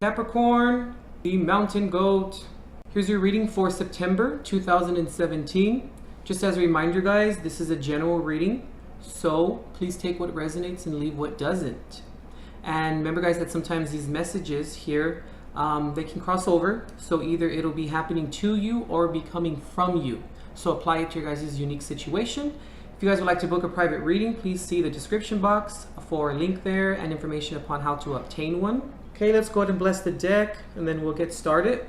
Capricorn, the mountain goat. Here's your reading for September 2017. Just as a reminder, guys, this is a general reading, so please take what resonates and leave what doesn't. And remember, guys, that sometimes these messages here, they can cross over, so either it'll be happening to you or be coming from you. So apply it to your guys' unique situation. If you guys would like to book a private reading, please see the description box for a link there and information upon how to obtain one. Okay, let's go ahead and bless the deck, and then we'll get started.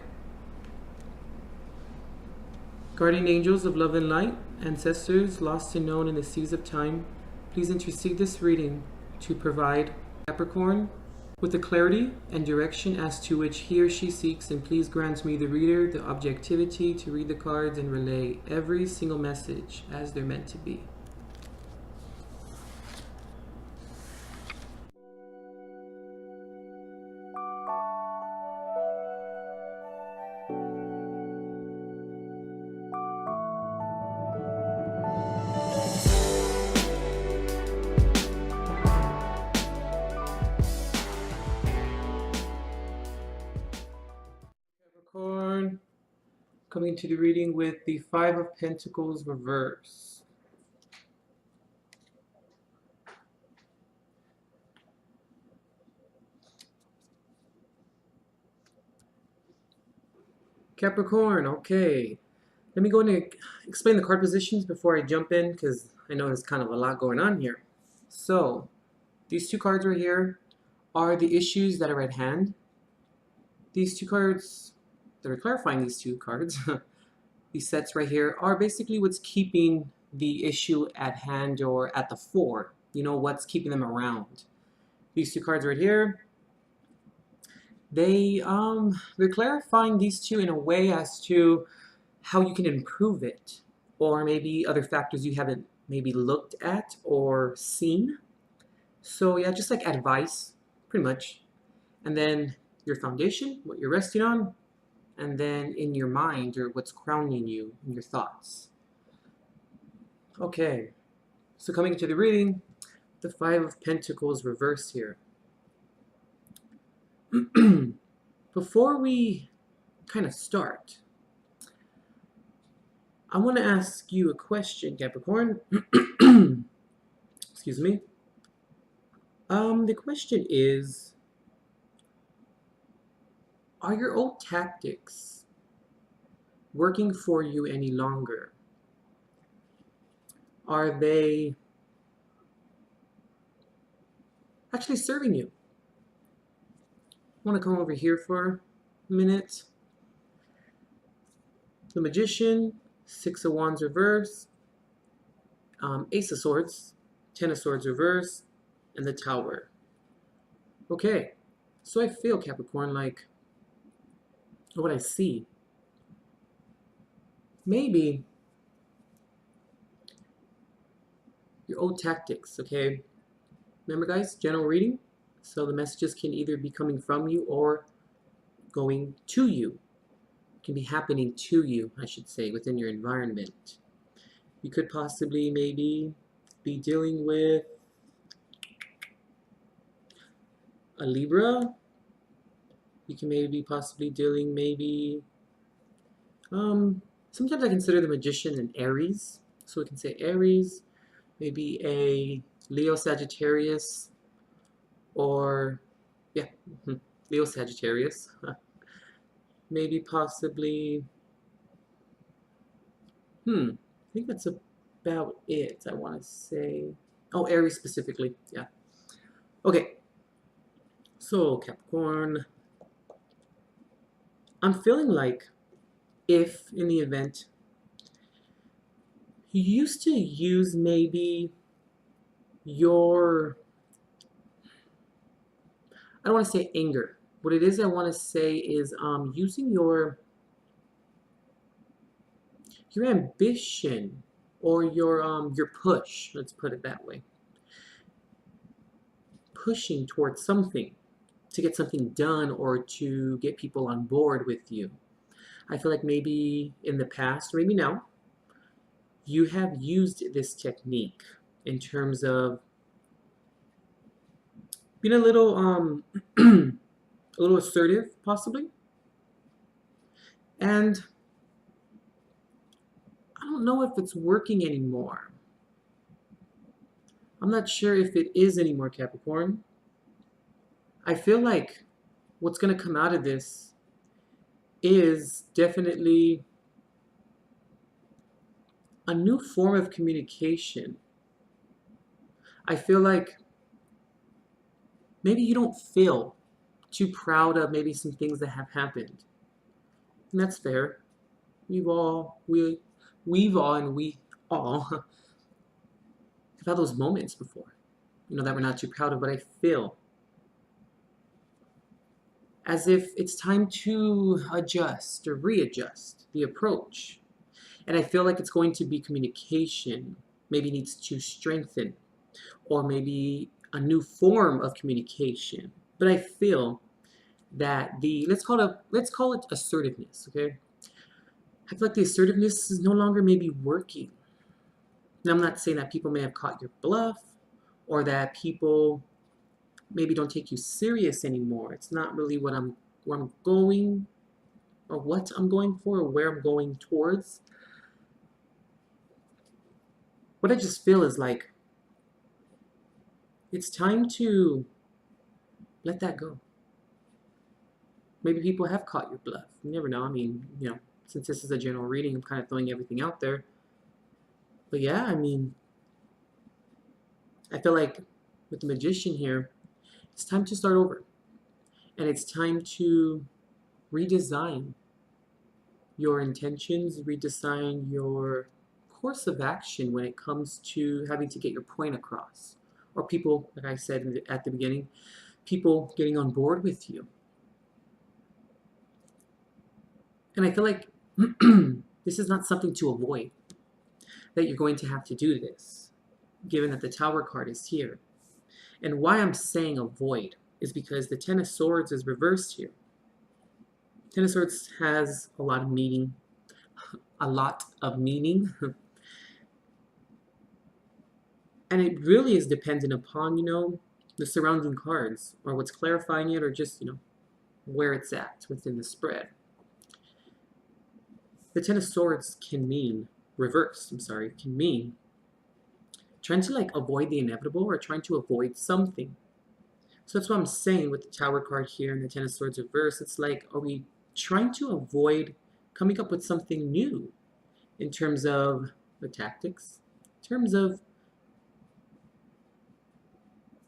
Guardian angels of love and light, ancestors lost and known in the seas of time, please intercede this reading to provide Capricorn with the clarity and direction as to which he or she seeks, and please grant me, the reader, the objectivity to read the cards and relay every single message as they're meant to be. Capricorn, coming to the reading with the Five of Pentacles reverse. Capricorn, okay. Let me go and explain the card positions before I jump in, because I know there's kind of a lot going on here. So, these two cards right here are the issues that are at hand. These two cards that are clarifying these two cards, these sets right here, are basically what's keeping the issue at hand or at the fore. You know, what's keeping them around. These two cards right here, they're clarifying these two in a way as to how you can improve it, or maybe other factors you haven't maybe looked at or seen. So yeah, just like advice, pretty much. And then your foundation, what you're resting on, and then in your mind, or what's crowning you in your thoughts. Okay, so coming into the reading, the Five of Pentacles reverse here. Before we kind of start, I want to ask you a question, Capricorn. Excuse me. The question is, are your old tactics working for you any longer? Are they actually serving you? I want to come over here for a minute. The Magician, Six of Wands reverse, Ace of Swords, Ten of Swords reverse, and the Tower. Okay, so I feel, Capricorn, like what I see, maybe your old tactics, okay? Remember, guys, general reading, so the messages can either be coming from you or going to you. It can be happening to you, I should say, within your environment. You could possibly maybe be dealing with a Libra. You can maybe possibly dealing sometimes I consider the Magician an Aries, so we can say Aries, maybe a Leo Sagittarius, or yeah, Leo Sagittarius. Maybe possibly, I think that's about it, I want to say. Oh, Aries specifically, yeah. Okay, so Capricorn, I'm feeling like if in the event you used to use maybe your, I don't want to say anger. What it is I want to say is using your ambition or your push, let's put it that way. Pushing towards something to get something done or to get people on board with you. I feel like maybe in the past, or maybe now, you have used this technique in terms of being a little a little assertive, possibly. And I don't know if it's working anymore. I'm not sure if it is anymore, Capricorn. I feel like what's going to come out of this is definitely a new form of communication. I feel like maybe you don't feel too proud of maybe some things that have happened. And that's fair. We've all, we've all, and we all have had those moments before, that we're not too proud of, but I feel as if it's time to adjust or readjust the approach. And I feel like it's going to be communication, maybe needs to strengthen, or maybe a new form of communication. But I feel that let's call it assertiveness, okay? I feel like the assertiveness is no longer maybe working. Now, I'm not saying that people may have caught your bluff or that people maybe don't take you serious anymore. It's not really where I'm going or what I'm going for or where I'm going towards. What I just feel is like it's time to let that go. Maybe people have caught your bluff. You never know. I mean, since this is a general reading, I'm kind of throwing everything out there. But yeah, I mean, I feel like with the Magician here, it's time to start over. And it's time to redesign your intentions, redesign your course of action when it comes to having to get your point across. Or people, like I said at the beginning, people getting on board with you. And I feel like this is not something to avoid, that you're going to have to do this, given that the Tower card is here. And why I'm saying avoid is because the Ten of Swords is reversed here. Ten of Swords has a lot of meaning. And it really is dependent upon, the surrounding cards, or what's clarifying it, or just, where it's at within the spread. The Ten of Swords can mean, can mean trying to avoid the inevitable or trying to avoid something. So that's what I'm saying with the Tower card here and the Ten of Swords reverse. It's like, are we trying to avoid coming up with something new in terms of the tactics, in terms of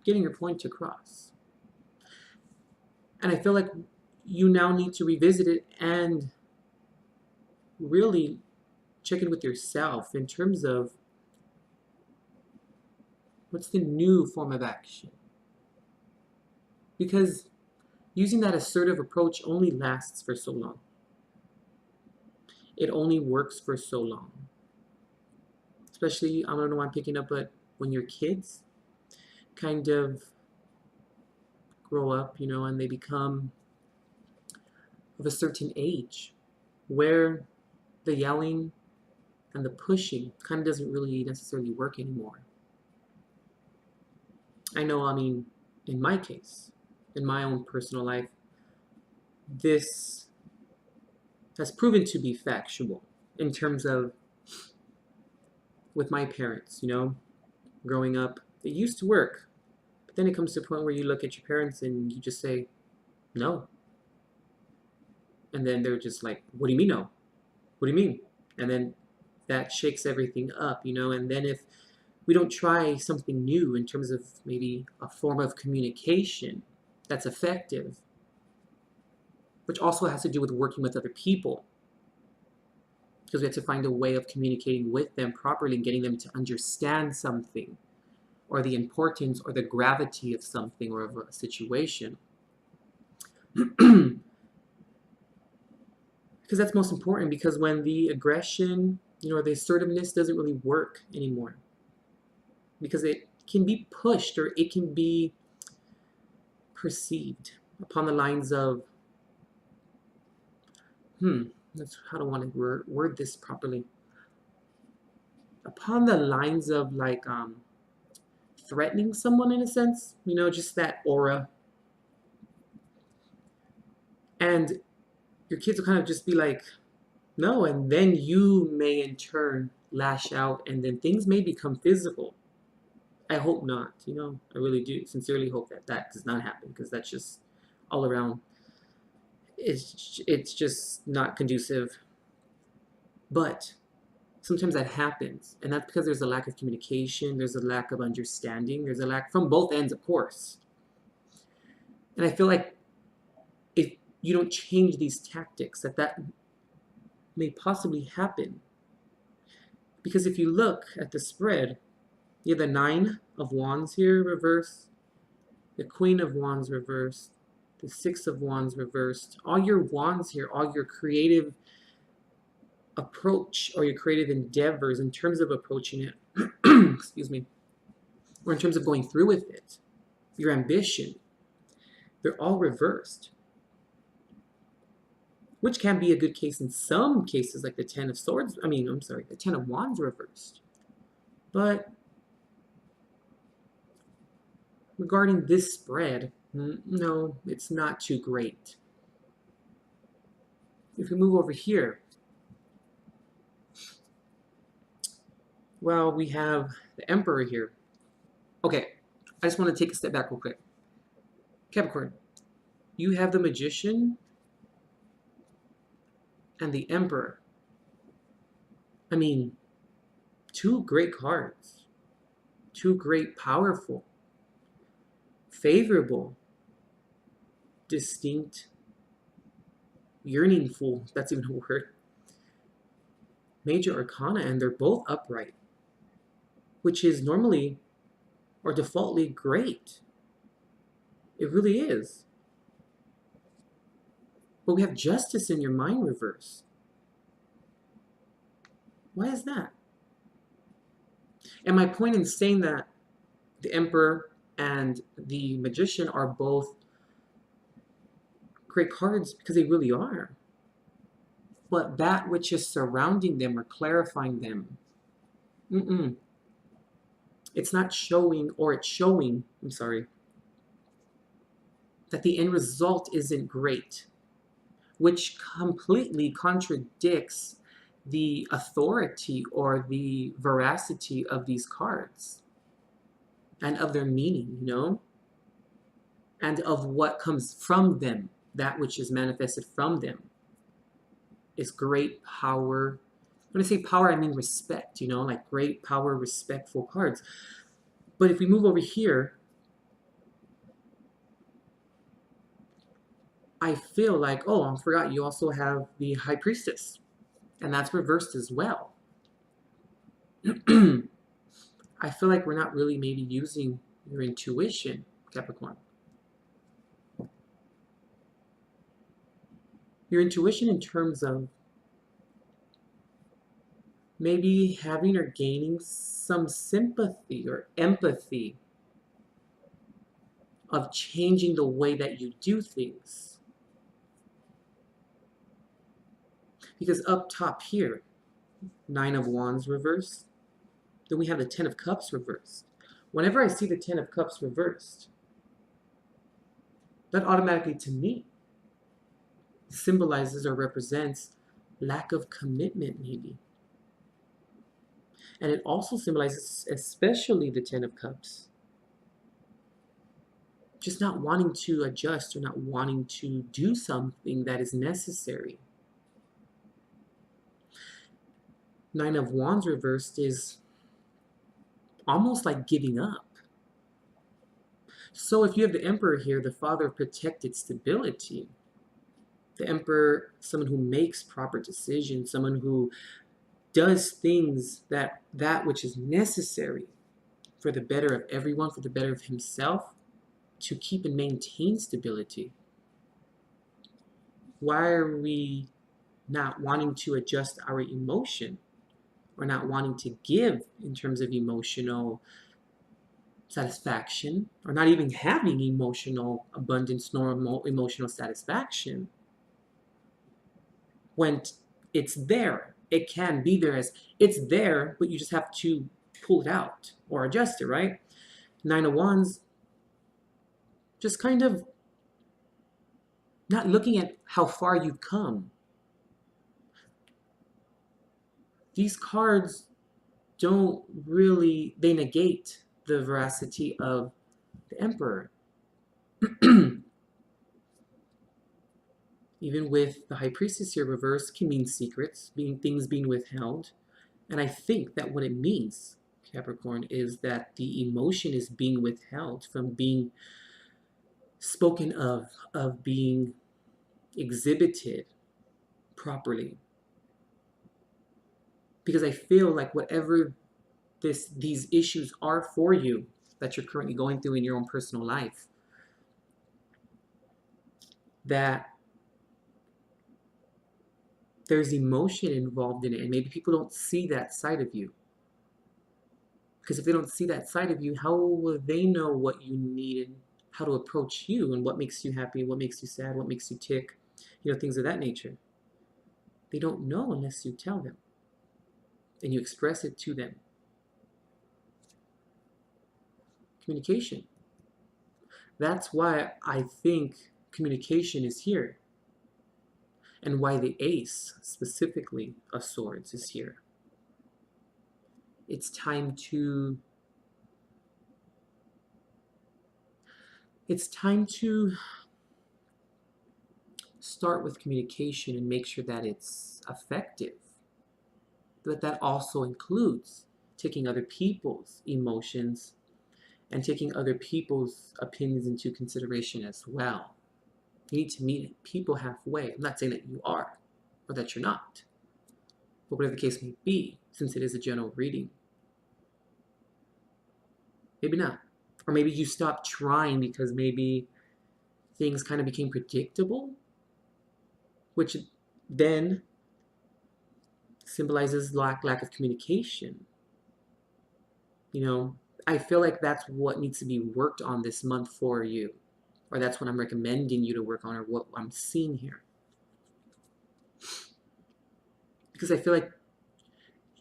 getting your point across? And I feel like you now need to revisit it and really check in with yourself in terms of what's the new form of action. Because using that assertive approach only lasts for so long. It only works for so long. Especially, I don't know why I'm picking up, but when your kids kind of grow up, and they become of a certain age where the yelling and the pushing kind of doesn't really necessarily work anymore. I know, in my case, in my own personal life, this has proven to be factual in terms of with my parents, growing up. It used to work, but then it comes to a point where you look at your parents and you just say, no. And then they're just like, what do you mean no? What do you mean? And then that shakes everything up, and then if we don't try something new in terms of maybe a form of communication that's effective, which also has to do with working with other people, because we have to find a way of communicating with them properly and getting them to understand something, or the importance or the gravity of something or of a situation. Because that's most important, because when the aggression, or the assertiveness doesn't really work anymore, because it can be pushed or it can be perceived upon the lines of, how do I want to word this properly? Upon the lines of threatening someone in a sense, just that aura. And your kids will kind of just be like, no, and then you may in turn lash out, and then things may become physical. I hope not, you know, I really do sincerely hope that that does not happen, because that's just all around, it's just not conducive. But sometimes that happens, and that's because there's a lack of communication, there's a lack of understanding, there's a lack from both ends, of course. And I feel like if you don't change these tactics, that may possibly happen. Because if you look at the spread, you have the Nine of Wands here reversed, the Queen of Wands reversed, the Six of Wands reversed. All your wands here, all your creative approach or your creative endeavors in terms of approaching it, excuse me, or in terms of going through with it, your ambition, they're all reversed. Which can be a good case in some cases, like the Ten of Swords, the Ten of Wands reversed. But regarding this spread, no, it's not too great. If we move over here, well, we have the Emperor here. Okay, I just want to take a step back real quick. Capricorn, you have the Magician and the Emperor. I mean, two great cards. Two great, powerful, favorable, distinct, yearningful, that's even a word, major arcana, and they're both upright, which is normally or defaultly great. It really is. But we have Justice in your mind reverse. Why is that? And my point in saying that the Emperor and the Magician are both great cards, because they really are. But that which is surrounding them or clarifying them, it's not showing, or it's showing, that the end result isn't great, which completely contradicts the authority or the veracity of these cards and of their meaning, you know, and of what comes from them. That which is manifested from them is great power. When I say power, I mean respect, you know, like great power, respectful cards. But if we move over here, I feel like, oh, I forgot, you also have the High Priestess, and that's reversed as well. I feel like we're not really maybe using your intuition, Capricorn. Your intuition in terms of maybe having or gaining some sympathy or empathy of changing the way that you do things. Because up top here, Nine of Wands reversed, then we have the Ten of Cups reversed. Whenever I see the Ten of Cups reversed, that automatically to me symbolizes or represents lack of commitment, maybe. And it also symbolizes, especially the Ten of Cups, just not wanting to adjust or not wanting to do something that is necessary. Nine of Wands reversed is almost like giving up. So if you have the Emperor here, the father of protected stability, the Emperor, someone who makes proper decisions, someone who does things that which is necessary for the better of everyone, for the better of himself, to keep and maintain stability. Why are we not wanting to adjust our emotion, or not wanting to give in terms of emotional satisfaction, or not even having emotional abundance nor emotional satisfaction when it's there? It can be there as it's there, but you just have to pull it out or adjust it, right? Nine of Wands, just kind of not looking at how far you've come. These cards don't really, they negate the veracity of the Emperor. Even with the High Priestess here reversed can mean secrets, things being withheld. And I think that what it means, Capricorn, is that the emotion is being withheld from being spoken of being exhibited properly. Because I feel like whatever these issues are for you that you're currently going through in your own personal life, that there's emotion involved in it, and maybe people don't see that side of you. Because if they don't see that side of you, how will they know what you need and how to approach you and what makes you happy, what makes you sad, what makes you tick, things of that nature. They don't know unless you tell them and you express it to them. Communication. That's why I think communication is here, and why the Ace, specifically, of Swords is here. It's time to start with communication and make sure that it's effective. But that also includes taking other people's emotions and taking other people's opinions into consideration as well. You need to meet people halfway. I'm not saying that you are or that you're not, but whatever the case may be, since it is a general reading, maybe not. Or maybe you stopped trying because maybe things kind of became predictable, which then symbolizes lack of communication. I feel like that's what needs to be worked on this month for you, or that's what I'm recommending you to work on, or what I'm seeing here. Because I feel like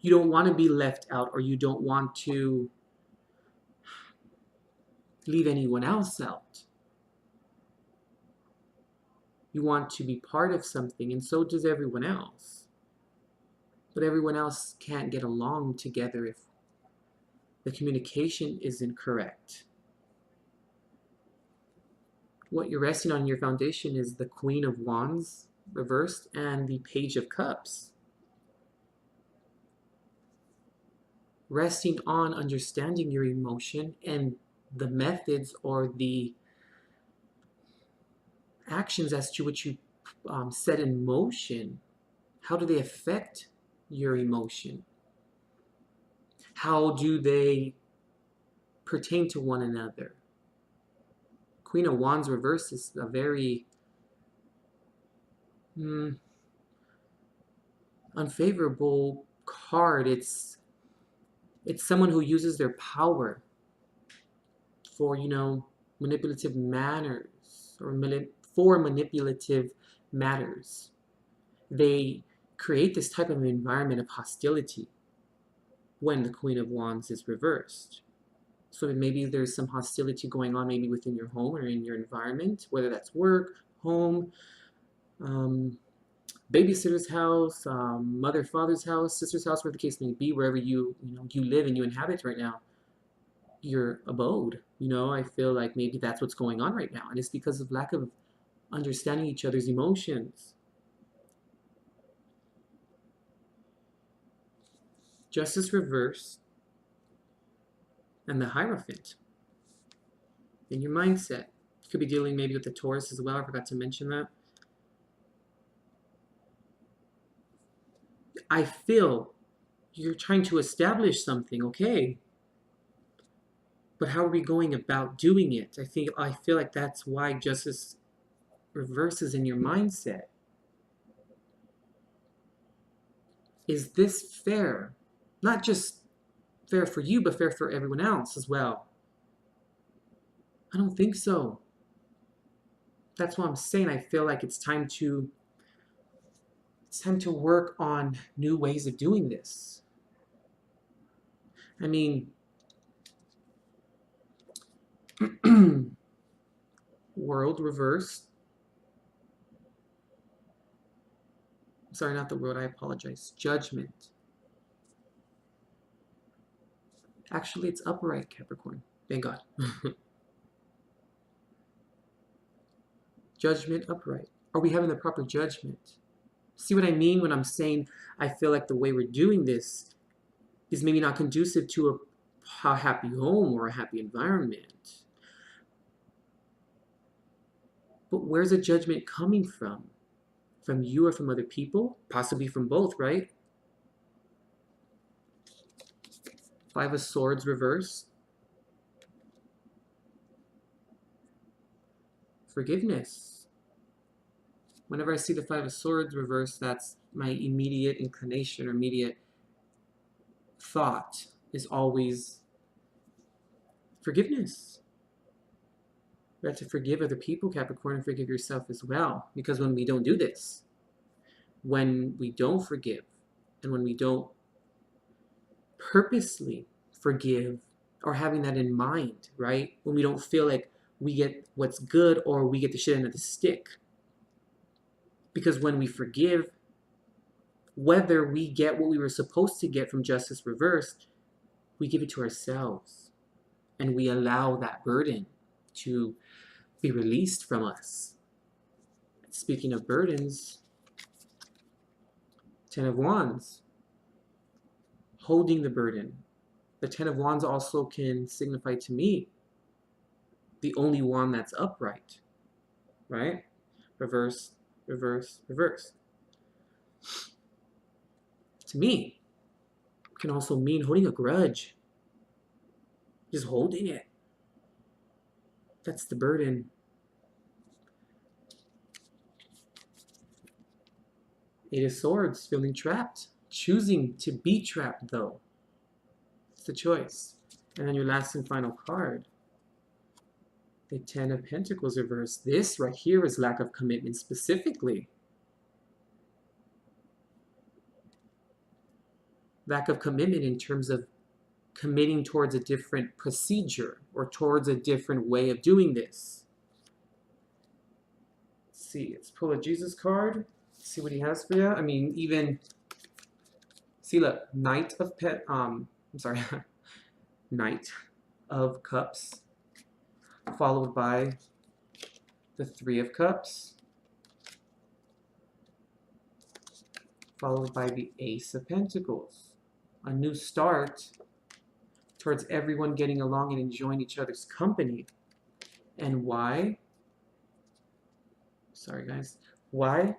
you don't want to be left out, or you don't want to leave anyone else out. You want to be part of something, and so does everyone else. But everyone else can't get along together if the communication isn't correct. What you're resting on your foundation is the Queen of Wands reversed and the Page of Cups. Resting on understanding your emotion and the methods or the actions as to which you set in motion. How do they affect your emotion? How do they pertain to one another? Queen of Wands reversed is a very unfavorable card. It's someone who uses their power for, manipulative manners, or for manipulative matters. They create this type of environment of hostility when the Queen of Wands is reversed. So maybe there's some hostility going on maybe within your home or in your environment, whether that's work, home, babysitter's house, mother, father's house, sister's house, whatever the case may be, wherever you live and you inhabit right now, your abode. I feel like maybe that's what's going on right now, and it's because of lack of understanding each other's emotions. Justice reversed and the Hierophant in your mindset. You could be dealing maybe with the Taurus as well. I forgot to mention that. I feel you're trying to establish something, okay, but how are we going about doing it? I feel like that's why Justice reverses in your mindset. Is this fair? Not just fair for you, but fair for everyone else as well. I don't think so. That's what I'm saying. I feel like it's time to work on new ways of doing this. I mean, World reversed Sorry, not the world, I apologize. Judgment. Actually, it's upright, Capricorn. Thank God. Judgment upright. Are we having the proper judgment? See what I mean when I'm saying I feel like the way we're doing this is maybe not conducive to a happy home or a happy environment. But where's the judgment coming from? From you or from other people? Possibly from both, right? Five of Swords reversed. Forgiveness. Whenever I see the Five of Swords reversed, that's my immediate inclination or immediate thought is always forgiveness. You have to forgive other people, Capricorn, and forgive yourself as well. Because when we don't do this, when we don't forgive, and when we don't purposely forgive or having that in mind, right? When we don't feel like we get what's good or we get the shit end of the stick. Because when we forgive, whether we get what we were supposed to get from justice reversed, we give it to ourselves. And we allow that burden to be released from us. Speaking of burdens, Ten of Wands, holding the burden. The Ten of Wands also can signify to me the only wand that's upright, right? Reverse, reverse, reverse. To me, it can also mean holding a grudge. Just holding it. That's the burden. Eight of Swords, feeling trapped. Choosing to be trapped, though. It's the choice. And then your last and final card. The Ten of Pentacles reversed. This right here is lack of commitment specifically. Lack of commitment in terms of committing towards a different procedure or towards a different way of doing this. Let's see, let's pull a Jesus card. See what he has for you. I mean, even see, look, Knight of Knight of Cups, followed by the Three of Cups, followed by the Ace of Pentacles. A new start towards everyone getting along and enjoying each other's company. And why? Sorry, guys. Why?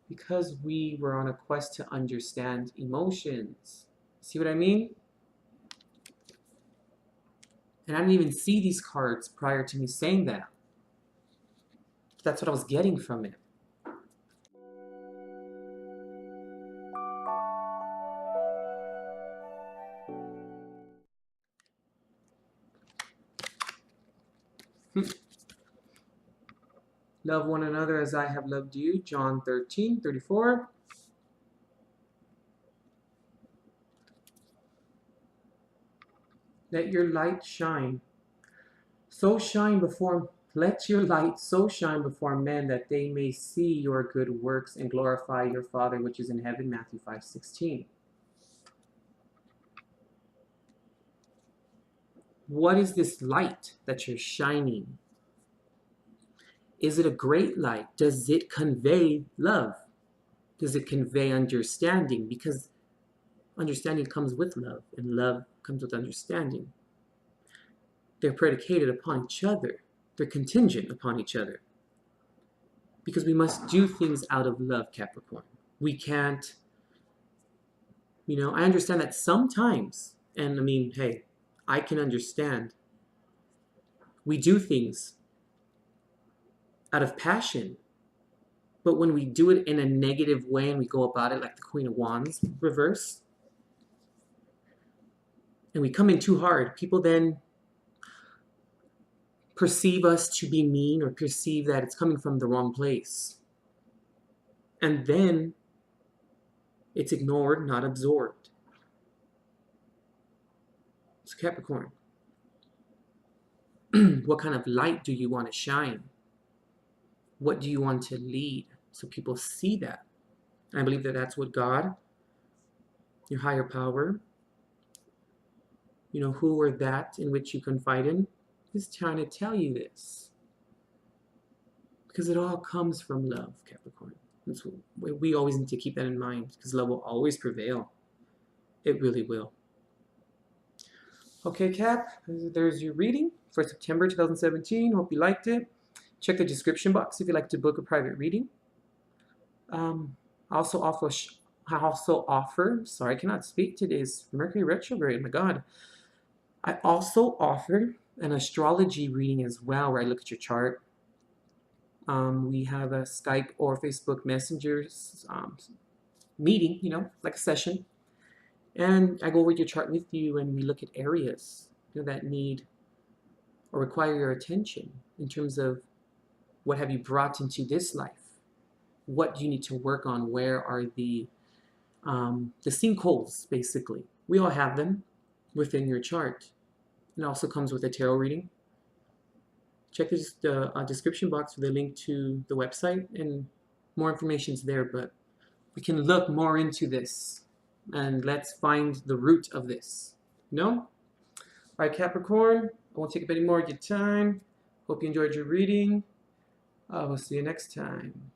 Because we were on a quest to understand emotions. See what I mean? And I didn't even see these cards prior to me saying that. That's what I was getting from it. Love one another as I have loved you. John 13:34. Let your light shine. Let your light so shine before men that they may see your good works and glorify your Father which is in heaven. Matthew 5:16. What is this light that you're shining? Is it a great light? Does it convey love? Does it convey understanding? Because understanding comes with love, and love comes with understanding. They're predicated upon each other. They're contingent upon each other. Because we must do things out of love, Capricorn. We can't, I understand that sometimes, and I mean, hey, I can understand. We do things out of passion. But when we do it in a negative way and we go about it like the Queen of Wands reverse, and we come in too hard, people then perceive us to be mean or perceive that it's coming from the wrong place. And then it's ignored, not absorbed. So Capricorn, what kind of light do you want to shine? What do you want to lead so people see that? I believe that that's what God, your higher power, who or that in which you confide in, is trying to tell you this. Because it all comes from love, Capricorn. That's what we always need to keep that in mind, because love will always prevail. It really will. Okay, Cap, there's your reading for September 2017. Hope you liked it. Check the description box if you'd like to book a private reading. I also offer, sorry, I cannot speak today. It's Mercury retrograde, my God. I also offer an astrology reading as well, where I look at your chart. We have a Skype or Facebook Messenger meeting, like a session. And I go over your chart with you, and we look at areas that need or require your attention in terms of what have you brought into this life? What do you need to work on? Where are the sinkholes, basically? We all have them within your chart. It also comes with a tarot reading. Check the description box for the link to the website, and more information is there, but we can look more into this and let's find the root of this. No? All right, Capricorn, I won't take up any more of your time. Hope you enjoyed your reading. We'll see you next time.